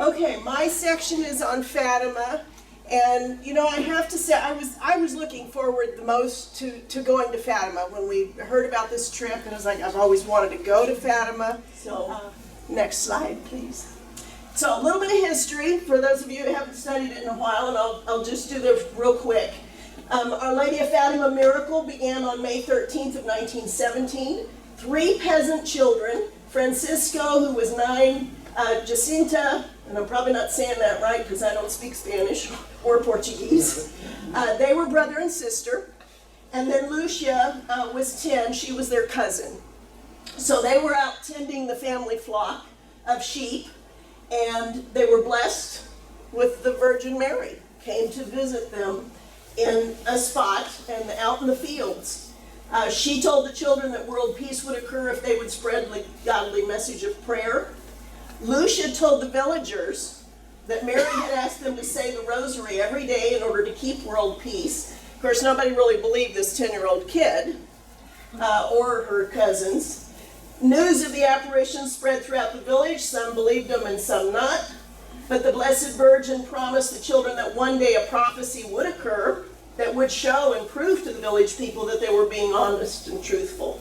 Okay, my section is on Fatima, and you know, I have to say, I was looking forward the most to going to Fatima when we heard about this trip, and I was like, I've always wanted to go to Fatima. So, next slide, please. So, a little bit of history for those of you who haven't studied it in a while, and I'll just do this real quick. Our Lady of Fatima miracle began on May 13th of 1917. 3 peasant children, Francisco, who was 9, Jacinta, and I'm probably not saying that right because I don't speak Spanish or Portuguese. They were brother and sister. And then Lucia was 10. She was their cousin. So they were out tending the family flock of sheep, and they were blessed with the Virgin Mary. Came to visit them in a spot and out in the fields. She told the children that world peace would occur if they would spread the godly message of prayer. Lucia told the villagers that Mary had asked them to say the rosary every day in order to keep world peace. Of course, nobody really believed this 10-year-old kid or her cousins. News of the apparition spread throughout the village. Some believed them and some not. But the Blessed Virgin promised the children that one day a prophecy would occur that would show and prove to the village people that they were being honest and truthful.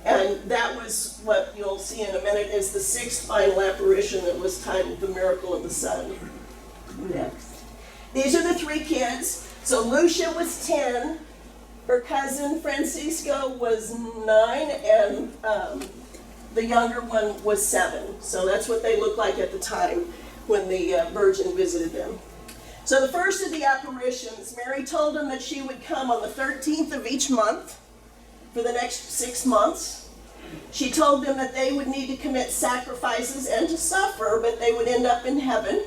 And that was what you'll see in a minute is the 6th final apparition that was titled The Miracle of the Sun. Next. These are the 3 kids. So Lucia was 10, her cousin Francisco was 9, and the younger one was 7. So that's what they looked like at the time when the Virgin visited them. So the first of the apparitions, Mary told them that she would come on the 13th of each month for the next 6 months. She told them that they would need to commit sacrifices and to suffer, but they would end up in heaven.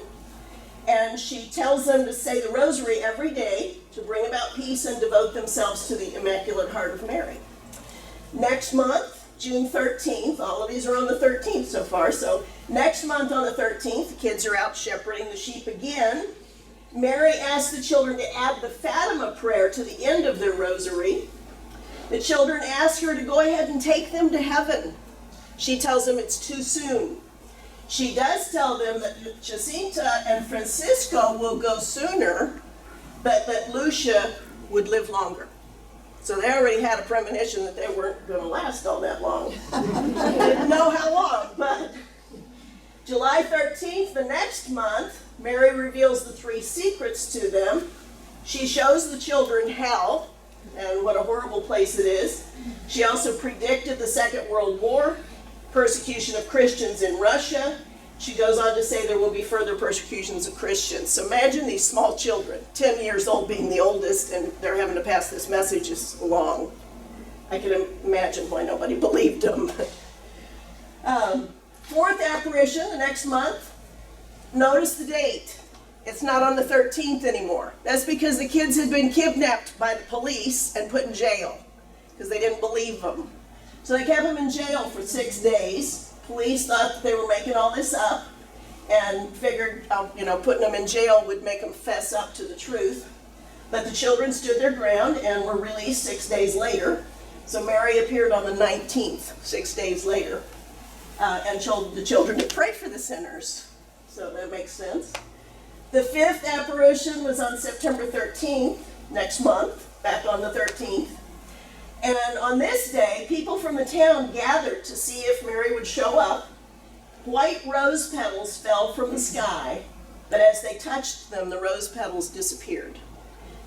And she tells them to say the rosary every day to bring about peace and devote themselves to the Immaculate Heart of Mary. Next month, June 13th, all of these are on the 13th so far, so next month on the 13th, the kids are out shepherding the sheep again. Mary asked the children to add the Fatima prayer to the end of their rosary. The children ask her to go ahead and take them to heaven. She tells them it's too soon. She does tell them that Jacinta and Francisco will go sooner, but that Lucia would live longer. So they already had a premonition that they weren't going to last all that long. They didn't know how long, but July 13th, the next month, Mary reveals the 3 secrets to them. She shows the children hell, and what a horrible place it is. She also predicted the Second World War, persecution of Christians in Russia. She goes on to say there will be further persecutions of Christians. So imagine these small children, 10 years old being the oldest, and they're having to pass this message along. I can imagine why nobody believed them. 4th apparition, the next month. Notice the date. It's not on the 13th anymore. That's because the kids had been kidnapped by the police and put in jail because they didn't believe them. So they kept them in jail for 6 days. Police thought that they were making all this up and figured, putting them in jail would make them fess up to the truth. But the children stood their ground and were released 6 days later. So Mary appeared on the 19th, 6 days later, and told the children to pray for the sinners. So that makes sense. The 5th apparition was on September 13th, next month, back on the 13th. And on this day, people from the town gathered to see if Mary would show up. White rose petals fell from the sky, but as they touched them, the rose petals disappeared.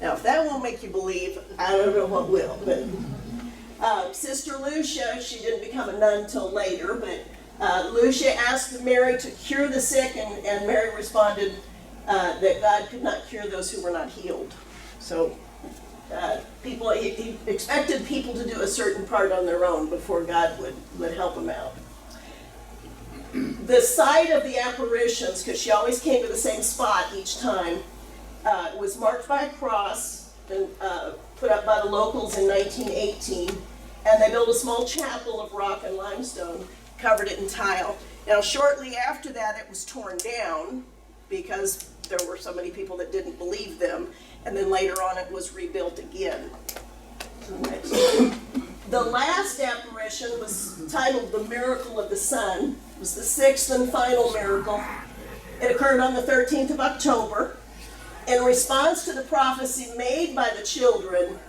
Now, if that won't make you believe, I don't know what will. But Sister Lucia, she didn't become a nun till later, but Lucia asked Mary to cure the sick, and Mary responded that God could not cure those who were not healed. So he expected people to do a certain part on their own before God would help them out. The site of the apparitions, because she always came to the same spot each time, was marked by a cross and put up by the locals in 1918, and they built a small chapel of rock and limestone, covered it in tile. Now, shortly after that, it was torn down because there were so many people that didn't believe them, and then later on it was rebuilt again. So next. The last apparition was titled The Miracle of the Sun. It was the 6th and final miracle. It occurred on the 13th of October. In response to the prophecy made by the children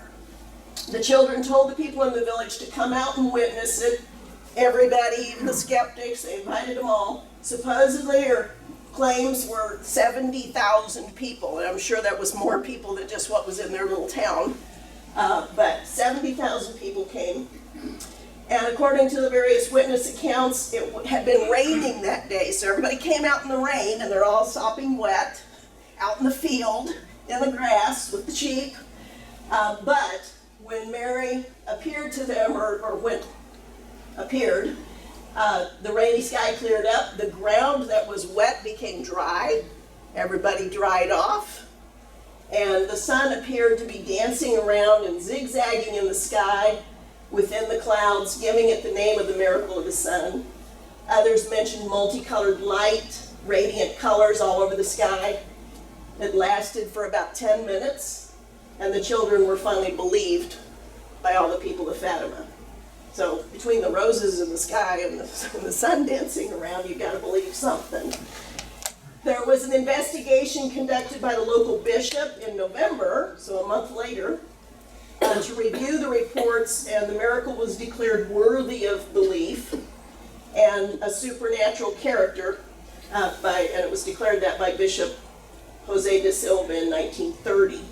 told the people in the village to come out and witness it. Everybody, even the skeptics, they invited them all. Supposedly, or claims were 70,000 people, and I'm sure that was more people than just what was in their little town. But 70,000 people came. And according to the various witness accounts, it had been raining that day. So everybody came out in the rain, and they're all sopping wet, out in the field, in the grass, with the sheep. But when Mary appeared to them, or when appeared, the rainy sky cleared up. The ground that was wet became dry. Everybody dried off. And the sun appeared to be dancing around and zigzagging in the sky within the clouds, giving it the name of the miracle of the sun. Others mentioned multicolored light, radiant colors all over the sky. It lasted for about 10 minutes, and the children were finally believed by all the people of Fatima. So between the roses in the sky and the sun dancing around, you've got to believe something. There was an investigation conducted by the local bishop in November, so a month later, to review the reports, and the miracle was declared worthy of belief and a supernatural character, and it was declared that by Bishop Jose de Silva in 1930.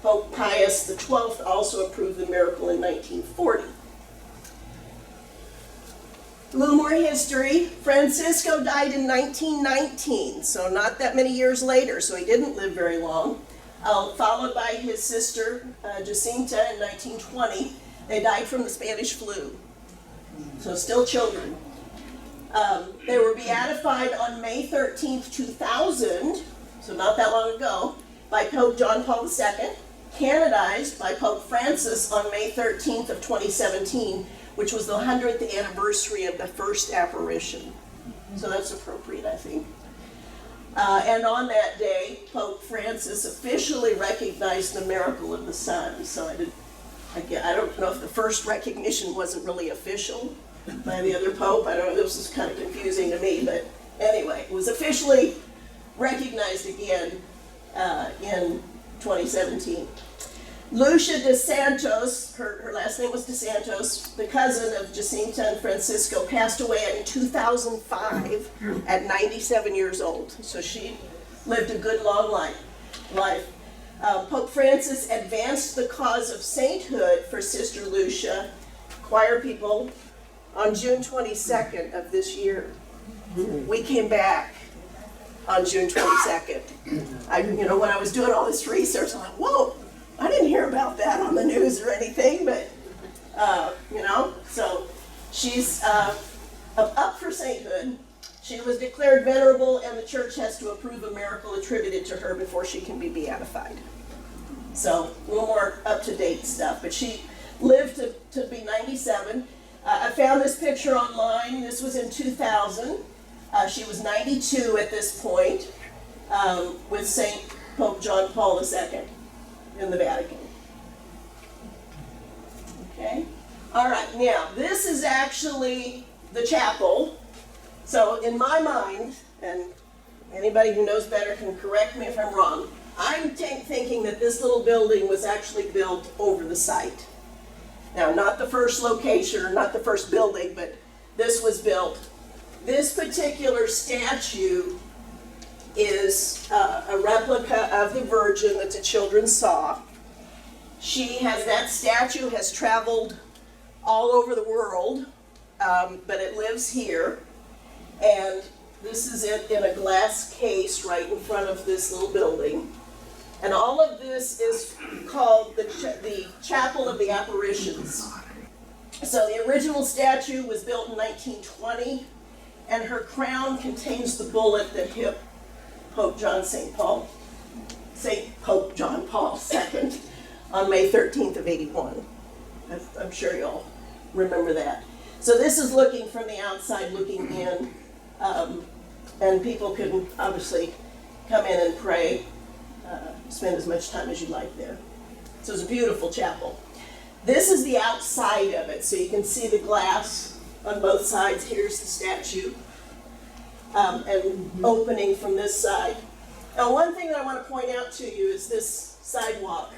Pope Pius XII also approved the miracle in 1940. A little more history. Francisco died in 1919, so not that many years later, so he didn't live very long. Followed by his sister, Jacinta, in 1920. They died from the Spanish flu, so still children. They were beatified on May 13th, 2000, so not that long ago, by Pope John Paul II, canonized by Pope Francis on May 13th of 2017, which was the 100th anniversary of the first apparition. So that's appropriate, I think. And on that day, Pope Francis officially recognized the miracle of the sun. So I don't know if the first recognition wasn't really official by the other pope. I don't know, this is kind of confusing to me, but anyway, it was officially recognized again in 2017. Lucia de Santos, her last name was de Santos, the cousin of Jacinta and Francisco, passed away in 2005 at 97 years old. So she lived a good long life. Pope Francis advanced the cause of sainthood for Sister Lucia, choir people, on June 22nd of this year. We came back on June 22nd. When I was doing all this research, I'm like, whoa, I didn't hear about that on the news or anything, but, so she's up for sainthood. She was declared venerable, and the church has to approve a miracle attributed to her before she can be beatified. So, a little more up-to-date stuff, but she lived to be 97. I found this picture online. This was in 2000. She was 92 at this point, with St. Pope John Paul II in the Vatican. Okay? All right, now, this is actually the chapel. So, in my mind, and anybody who knows better can correct me if I'm wrong, I'm thinking that this little building was actually built over the site. Now, not the first location, or not the first building, but this was built. This particular statue is a replica of the Virgin that the children saw. That statue has traveled all over the world, but it lives here. And this is it in a glass case right in front of this little building. And all of this is called the Chapel of the Apparitions. So the original statue was built in 1920, and her crown contains the bullet that hit Pope John Paul II on May 13th of 81. I'm sure y'all remember that. So this is looking from the outside, looking in, and people can obviously come in and pray, spend as much time as you like there. So it's a beautiful chapel. This is the outside of it, so you can see the glass on both sides. Here's the statue. and opening from this side. Now, one thing that I want to point out to you is this sidewalk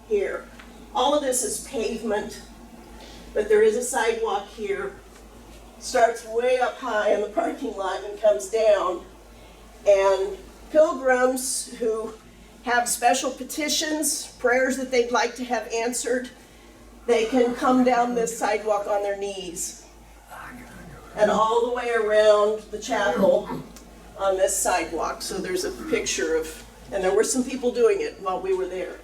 here. All of this is pavement, but there is a sidewalk here. Starts way up high in the parking lot and comes down. And pilgrims who have special petitions, prayers that they'd like to have answered, they can come down this sidewalk on their knees. And all the way around the chapel on this sidewalk. So there's a picture of, and there were some people doing it while we were there.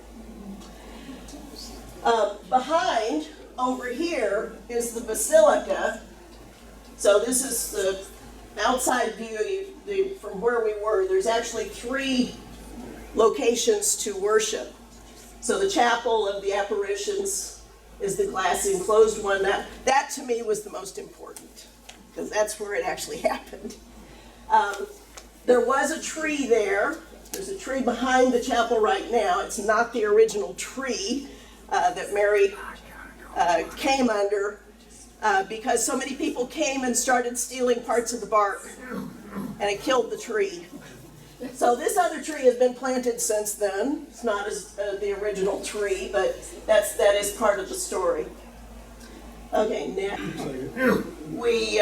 Behind, over here, is the basilica. So this is the outside view from where we were. There's actually 3 locations to worship. So the chapel of the apparitions is the glass enclosed one. That to me was the most important, because that's where it actually happened. There was a tree there. There's a tree behind the chapel right now. It's not the original tree that Mary came under, because so many people came and started stealing parts of the bark, and it killed the tree. So this other tree has been planted since then. It's not as the original tree, but that is part of the story. Okay, now we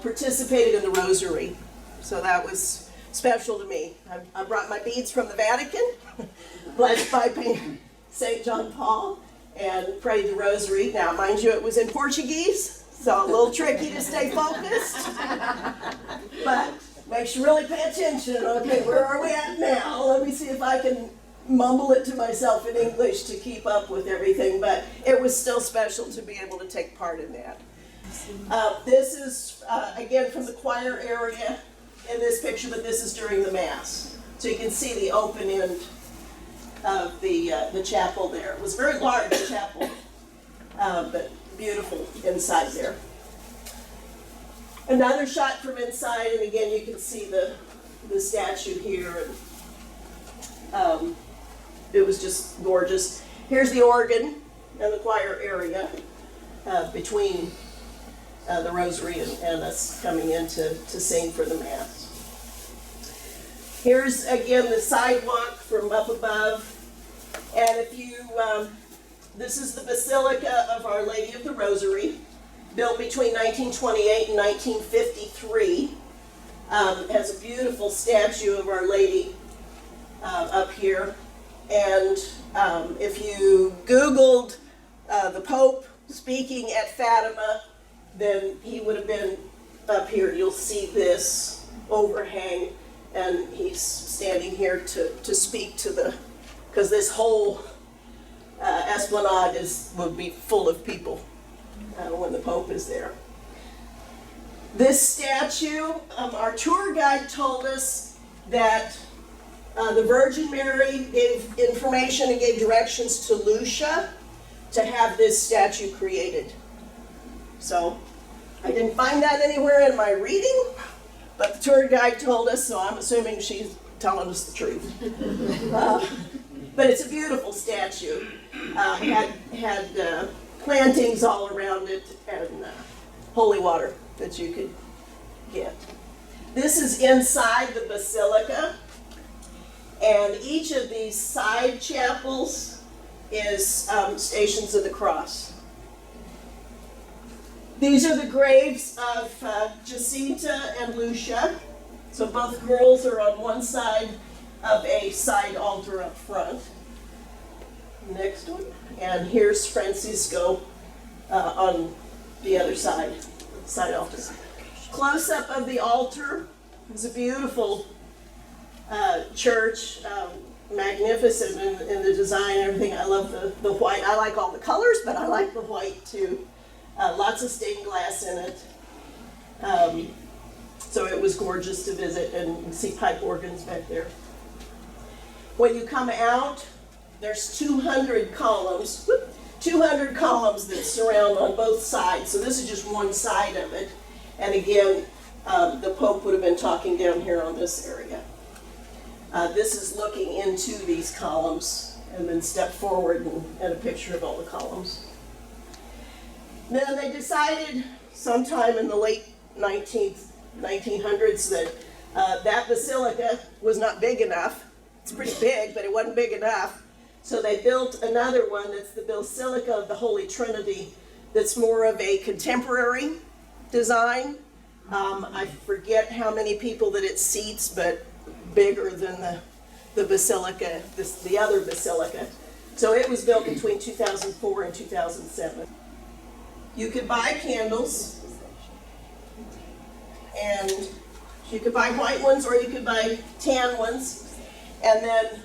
participated in the rosary, so that was special to me. I brought my beads from the Vatican, blessed by St. John Paul, and prayed the rosary. Now, mind you, it was in Portuguese, so a little tricky to stay focused, but makes you really pay attention. Okay, where are we at now? Let me see if I can mumble it to myself in English to keep up with everything, but it was still special to be able to take part in that. This is, again, from the choir area in this picture, but this is during the Mass. So you can see the open end of the chapel there. It was a very large chapel, but beautiful inside there. Another shot from inside, and again you can see the statue here, and it was just gorgeous. Here's the organ and the choir area between the rosary and us coming in to sing for the Mass. Here's again the sidewalk from up above, and if you, this is the Basilica of Our Lady of the Rosary, built between 1928 and 1953. It has a beautiful statue of Our Lady up here, and if you Googled the Pope speaking at Fatima, then he would have been up here. You'll see this overhang, and he's standing here to speak to the, because this whole esplanade will be full of people when the Pope is there. This statue, our tour guide told us that the Virgin Mary gave information and gave directions to Lucia to have this statue created. So I didn't find that anywhere in my reading, but the tour guide told us, so I'm assuming she's telling us the truth. But it's a beautiful statue. Had plantings all around it and holy water that you could get. This is inside the basilica, and each of these side chapels is Stations of the Cross. These are the graves of Jacinta and Lucia. So both girls are on one side of a side altar up front. Next one. And here's Francisco on the other side altar. Close-up of the altar is a beautiful church, magnificent in the design and everything. I love the white. I like all the colors, but I like the white too. Lots of stained glass in it. So it was gorgeous to visit, and you can see pipe organs back there. When you come out, there's 200 columns. 200 columns that surround on both sides. So this is just one side of it. And again, the Pope would have been talking down here on this area. This is looking into these columns, and then step forward and a picture of all the columns. Then they decided sometime in the late 19th 1900s that that basilica was not big enough. It's pretty big, but it wasn't big enough. So they built another one that's the Basilica of the Holy Trinity, that's more of a contemporary design. I forget how many people that it seats, but bigger than the basilica, the other basilica. So it was built between 2004 and 2007. You could buy candles, and you could buy white ones or you could buy tan ones, and then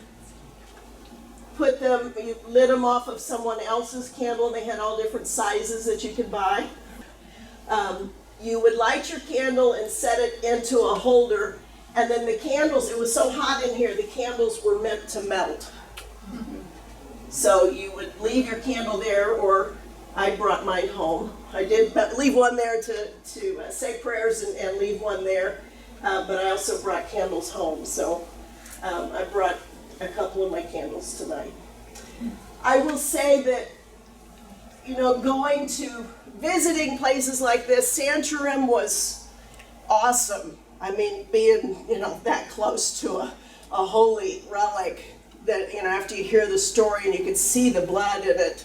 put them, you lit them off of someone else's candle. They had all different sizes that you could buy. You would light your candle and set it into a holder, and then the candles, it was so hot in here, the candles were meant to melt. So you would leave your candle there, or I brought mine home. I did leave one there to say prayers and leave one there, but I also brought candles home. So I brought a couple of my candles tonight. I will say that, you know, going to visiting places like this, Santorum was awesome. I mean, being, you know, that close to a holy relic that, you know, after you hear the story and you can see the blood in it,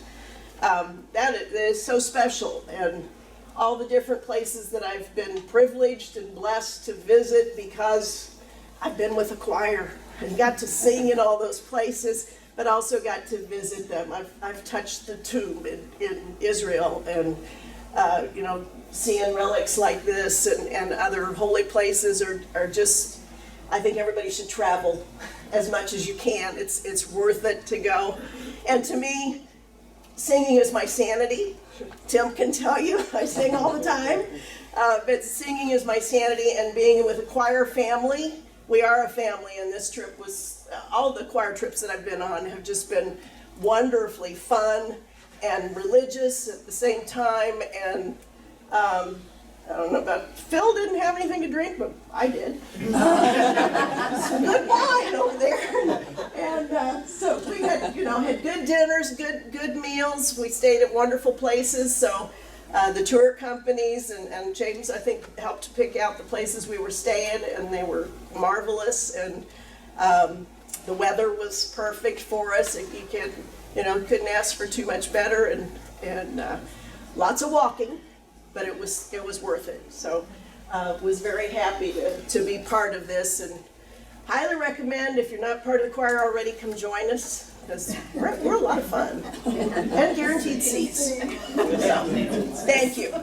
that is so special. And all the different places that I've been privileged and blessed to visit because I've been with a choir and got to sing in all those places, but also got to visit them. I've touched the tomb in Israel, and you know, seeing relics like this and other holy places are just, I think everybody should travel as much as you can. It's worth it to go. And to me, singing is my sanity. Tim can tell you, I sing all the time. But singing is my sanity, and being with a choir family, we are a family, and this trip was, all the choir trips that I've been on have just been wonderfully fun and religious at the same time. And I don't know about, Phil didn't have anything to drink, but I did. Some good wine over there. And so we had, you know, had good dinners, good meals. We stayed at wonderful places. So the tour companies and James, I think, helped to pick out the places we were staying, and they were marvelous. And the weather was perfect for us. And you can, you know, couldn't ask for too much better. And lots of walking, but it was worth it. So was very happy to be part of this, and highly recommend, if you're not part of the choir already, come join us, because we're a lot of fun and guaranteed seats. So, thank you.